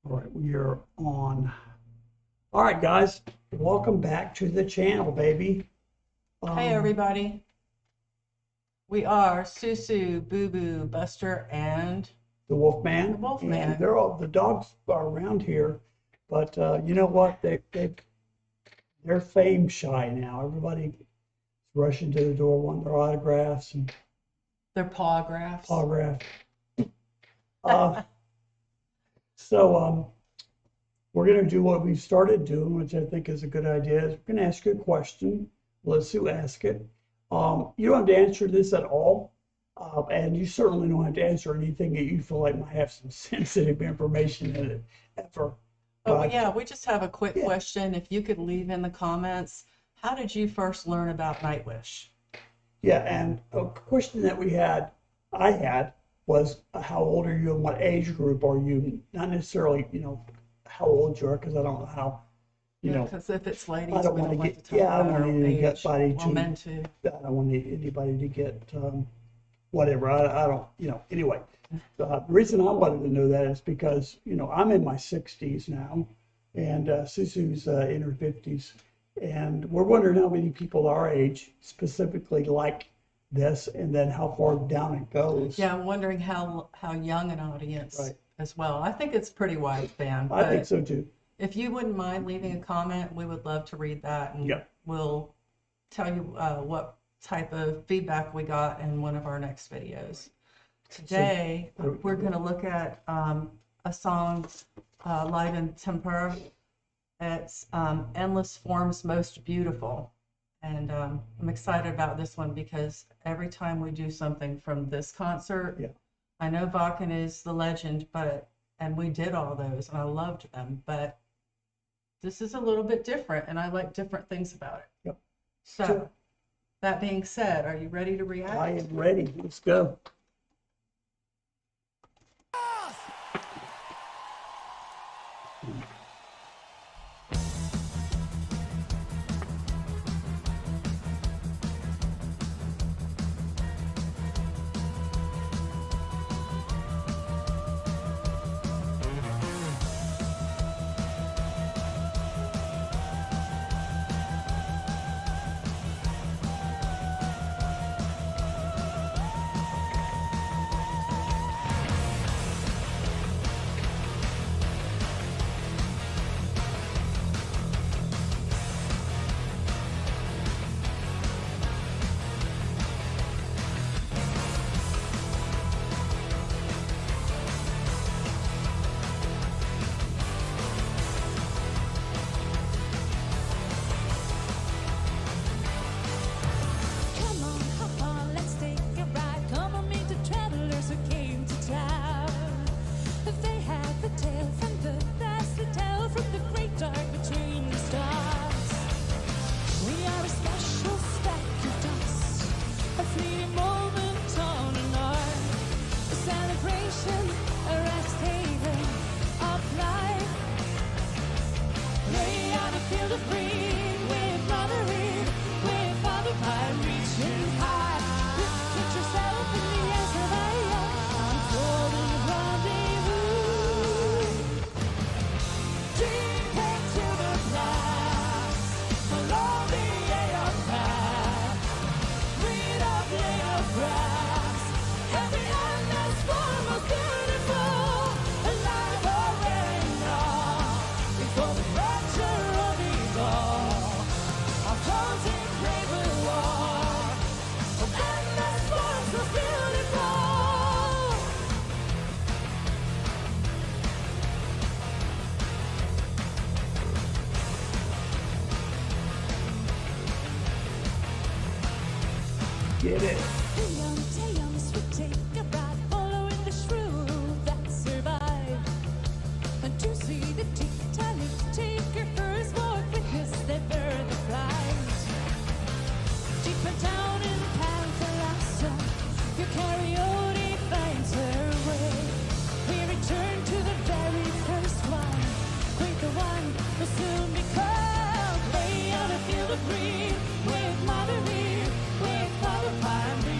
All right, we are on. All right, guys, welcome back to the channel, baby. Hey, everybody. We are Suesue, Booboo, Buster, and The Wolfman. the Wolfman. And they're all, the dogs are around here, but you know what? They're fame shy now. Everybody's rushing to the door wanting their autographs and their pawgraphs. autographs. So we're going to do what we started doing, which I think is a good idea. Is we're going to ask you a question. Let Sue ask it. You don't have to answer this at all, and you certainly don't have to answer anything that you feel like might have some sensitive information in it ever. Oh, yeah, we just have a quick question. If you could leave in the comments, how did you first learn about Nightwish? Yeah, and a question that I had, was how old are you and what age group are you? Not necessarily, how old you are, because I don't know how, Because if it's ladies, I don't we want to don't like get, to talk yeah, I about don't our want age. anybody Well, men too. I don't want anybody to get whatever. I don't, anyway. The reason I wanted to know that is because, I'm in my 60s now, and Susu's in her 50s, and we're wondering how many people our age specifically like this, and then how far down it goes. Yeah, I'm wondering how young an audience as well. I think it's pretty wide span. I think so too. If you wouldn't mind leaving a comment, we would love to read that, and we'll tell you what type of feedback we got in one of our next videos. Today, we're going to look at a song live in Tampere. It's Endless Forms Most Beautiful. And I'm excited about this one because every time we do something from this concert, I know Vakken is the legend, and we did all those and I loved them, but this is a little bit different and I like different things about it. Yep. So, that being said, are you ready to react? I am ready. Let's go. Get it. Soon become lay on a field of green with mother, with father pine.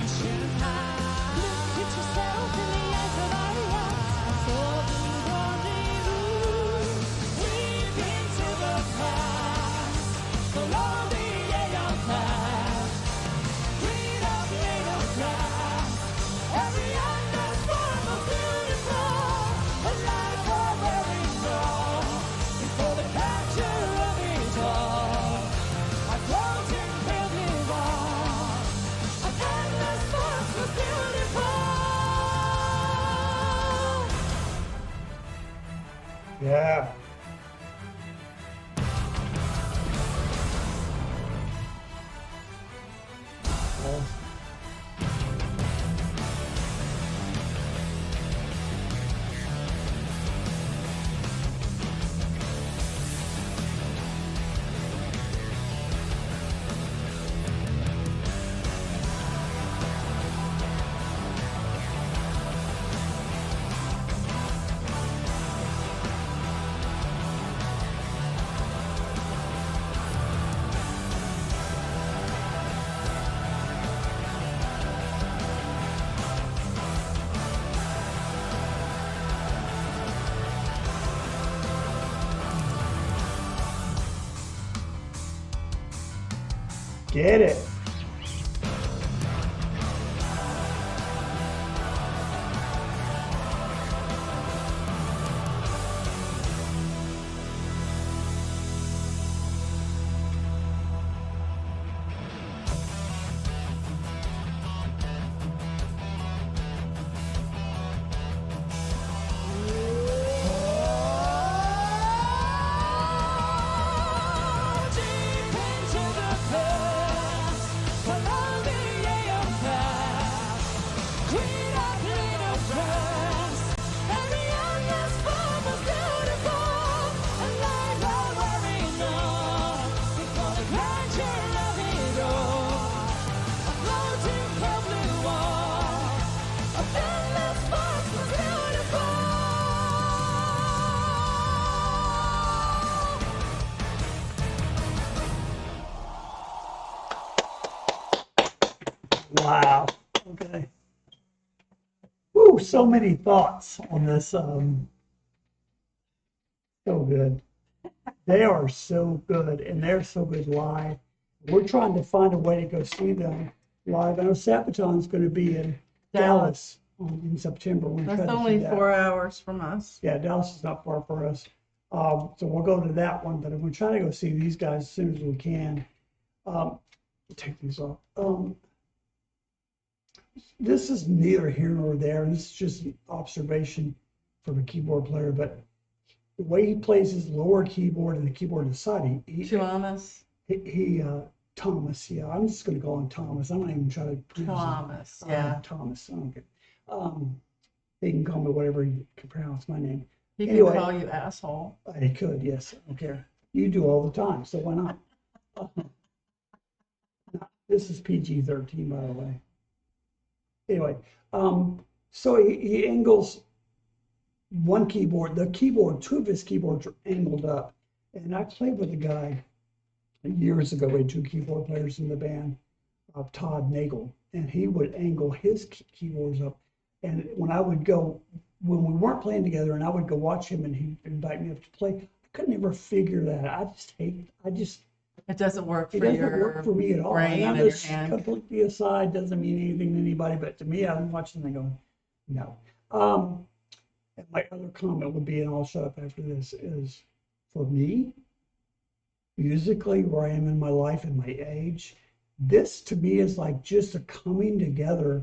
Yeah. Awesome. Get it. Wow. Okay. Woo, so many thoughts on this. So good. They are so good, and they're so good live. We're trying to find a way to go see them live. I know Sabaton's going to be in Dallas in September. That's only 4 hours from us. Yeah, Dallas is not far for us. So we'll go to that one, but we're trying to go see these guys as soon as we can. Take these off. This is neither here nor there. This is just an observation from a keyboard player, but the way he plays his lower keyboard and the keyboard to the side, Thomas. Thomas, yeah, I'm just going to call him Thomas. I'm not even trying to pronounce Thomas, yeah. Thomas, okay. He can call me whatever he can pronounce my name. He can call you asshole. He could, yes, I don't care. You do all the time, so why not? This is PG-13, by the way. Anyway, so he angles one keyboard, two of his keyboards are angled up. And I played with a guy years ago. We had two keyboard players in the band, Todd Nagel, and he would angle his keyboards up. And when we weren't playing together and I would go watch him and he'd invite me up to play, I could never figure that. It doesn't work for it doesn't work for me at all. brain and and your just hand. completely aside, doesn't mean anything to anybody, but to me, I'm watching and going, no. And my other comment would be, and I'll shut up after this, is for me, musically, where I am in my life and my age, this to me is like just a coming together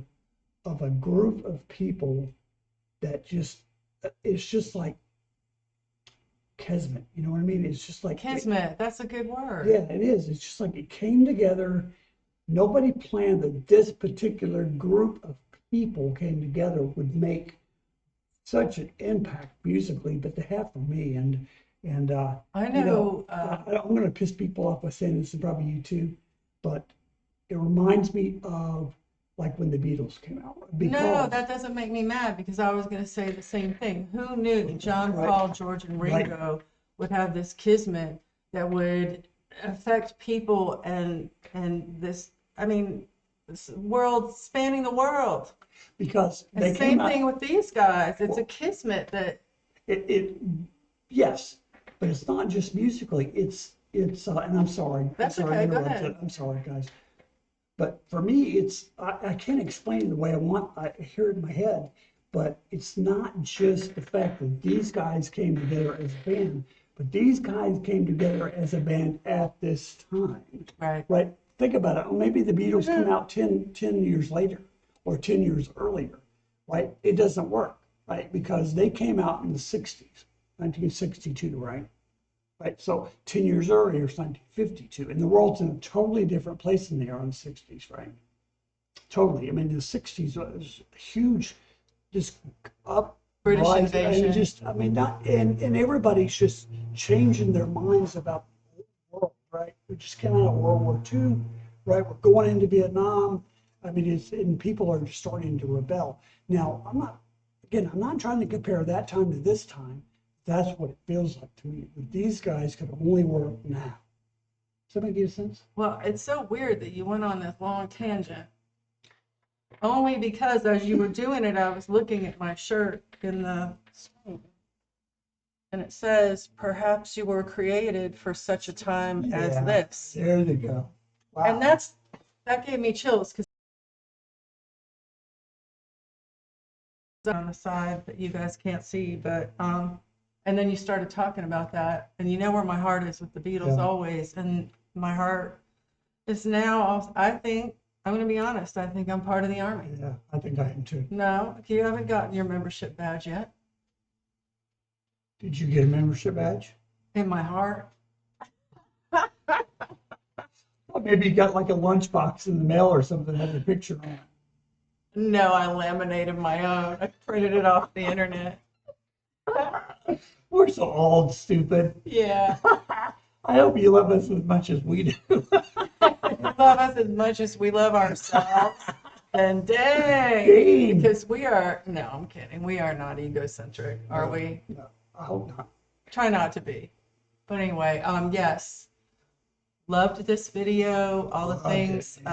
of a group of people that it's just like Kismet, you know what I mean? It's just like Kismet, that's a good word. Yeah, it is. It's just like it came together. Nobody planned that this particular group of people came together would make such an impact musically, but they have for me. And I know. I'm going to piss people off by saying this, and probably you too, but it reminds me of like when the Beatles came out. No, that doesn't make me mad because I was going to say the same thing. Who knew John, Paul, George, and Ringo would have this kismet that would affect people and this, I mean, this world, spanning the world. Because the same thing with these guys. It's a kismet that yes, but it's not just musically. It's and I'm sorry. That's okay. Go ahead. I'm sorry, guys. But for me, I can't explain it the way I want. I hear it in my head, but it's not just the fact that these guys came together as a band, but these guys came together as a band at this time. Right. Think about it. Maybe the Beatles come out 10 years later or 10 years earlier, right? It doesn't work, right? Because they came out in the 60s. 1962, right? Right. So 10 years earlier is 1952, and the world's in a totally different place than they are in the 60s, right? Totally. I mean, the 60s was huge, just up British rise, invasion. and just, I mean, not, and everybody's just changing their minds about the world, right? We just came out of World War II, right? We're going into Vietnam. I mean, and people are starting to rebel. Now, I'm not trying to compare that time to this time. That's what it feels like to me. But these guys could only work now. Does that make any sense? Well, it's so weird that you went on this long tangent. Only because as you were doing it, I was looking at my shirt in the screen. And it says, perhaps you were created for such a time as this. There they go. Wow. And that gave me chills because on the side that you guys can't see, but and then you started talking about that, and you know where my heart is with the Beatles always, and my heart is now, I think, I'm going to be honest, I think I'm part of the Army. Yeah, I think I am too. No, you haven't gotten your membership badge yet. Did you get a membership badge? In my heart. Well, maybe you got like a lunchbox in the mail or something that had a picture on it. No, I laminated my own. I printed it off the internet. We're so old, stupid. Yeah. I hope you love us as much as we do. Love us as much as we love ourselves. And dang, Dang. because we are, no, I'm kidding. We are not egocentric, are we? No, I hope not. Try not to be. But anyway, yes. Loved this video, all the Loved things it,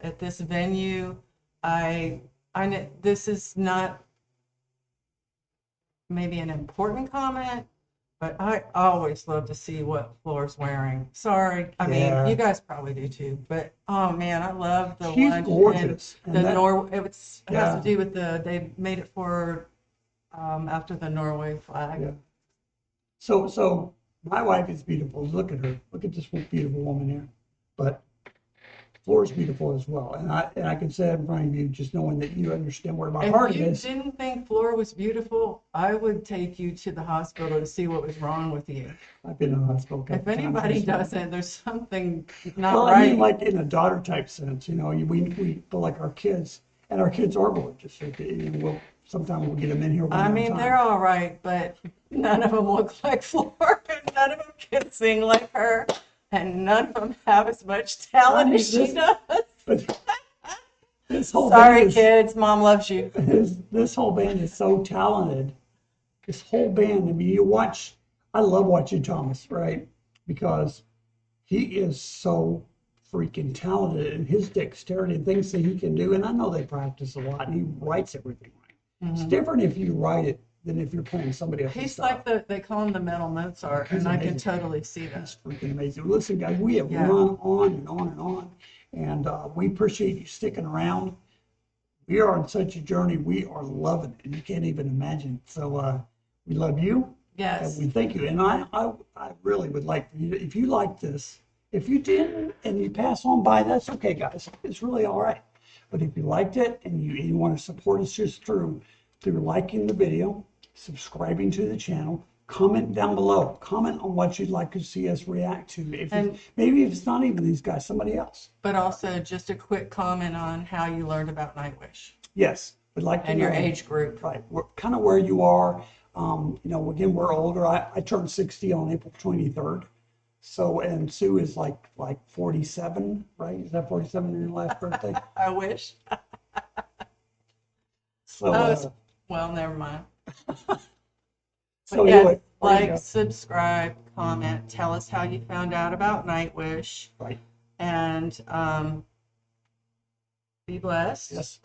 at this venue. I know this is not maybe an important comment, but I always love to see what Floor's wearing. Sorry, I mean, you guys probably do too, but oh man, I love the She's lunch gorgeous. and the it has to do with they made it for after the Norway flag. Yeah. So my wife is beautiful. Look at her. Look at this beautiful woman here. But Floor's beautiful as well, and I can say it in front of you, just knowing that you understand where my heart is. If you didn't think Floor was beautiful, I would take you to the hospital to see what was wrong with you. I've been in the hospital. If anybody doesn't, there's something not well, right. I mean, like in a daughter type sense, you know, we feel like our kids, and our kids are gorgeous. Sometimes we'll get them in here. I mean, they're all right, but none of them look like Floor, and none of them can sing like her. And none of them have as much talent as she does. But this whole Sorry, kids. Mom loves you. This whole band is so talented. This whole band. I mean, I love watching Thomas, right? Because he is so freaking talented, and his dexterity and things that he can do. And I know they practice a lot, and he writes everything right. Mm-hmm. It's different if you write it than if you're playing somebody else's He's stuff. like they call him the mental Mozart, and I can totally see that. That's freaking amazing. Listen, guys, we have run on and on and on, and we appreciate you sticking around. We are on such a journey. We are loving it, and you can't even imagine. So we love you. Yes. And we thank you. And I really would like for you to, if you like this, if you didn't and you pass on by, that's okay, guys. It's really all right. But if you liked it and you want to support us just through liking the video, subscribing to the channel, comment down below. Comment on what you'd like to see us react to. Maybe if it's not even these guys, somebody else. But also just a quick comment on how you learned about Nightwish. Yes, we'd like to know. And your age group. Right, kind of where you are. Again, we're older. I turned 60 on April 23rd. So, and Sue is like 47, right? Is that 47 in your last birthday? I wish. So, well, never mind. So yes, anyway, like, subscribe, comment, tell us how you found out about Nightwish. Right. And be blessed. Yes.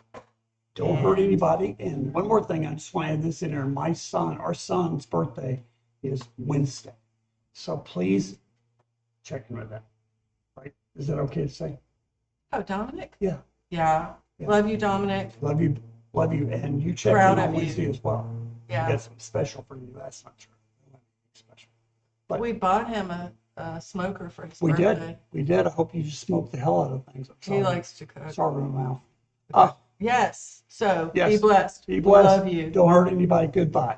Don't hurt anybody. And one more thing, I just want to add this in there. Our son's birthday is Wednesday. So please check in with that. Right? Is that okay to say? Oh, Dominic? Yeah. Yeah. Love you, Dominic. Love you. Love you. And you check in on Wednesday as well. Yeah. We got something special for you. That's not true. Special. But we bought him a smoker for his birthday. We did. I hope you just smoke the hell out of things. He likes to cook. Sorry in my mouth. Yes. So yes. Be blessed. Be blessed. Love you. Don't hurt anybody. Goodbye.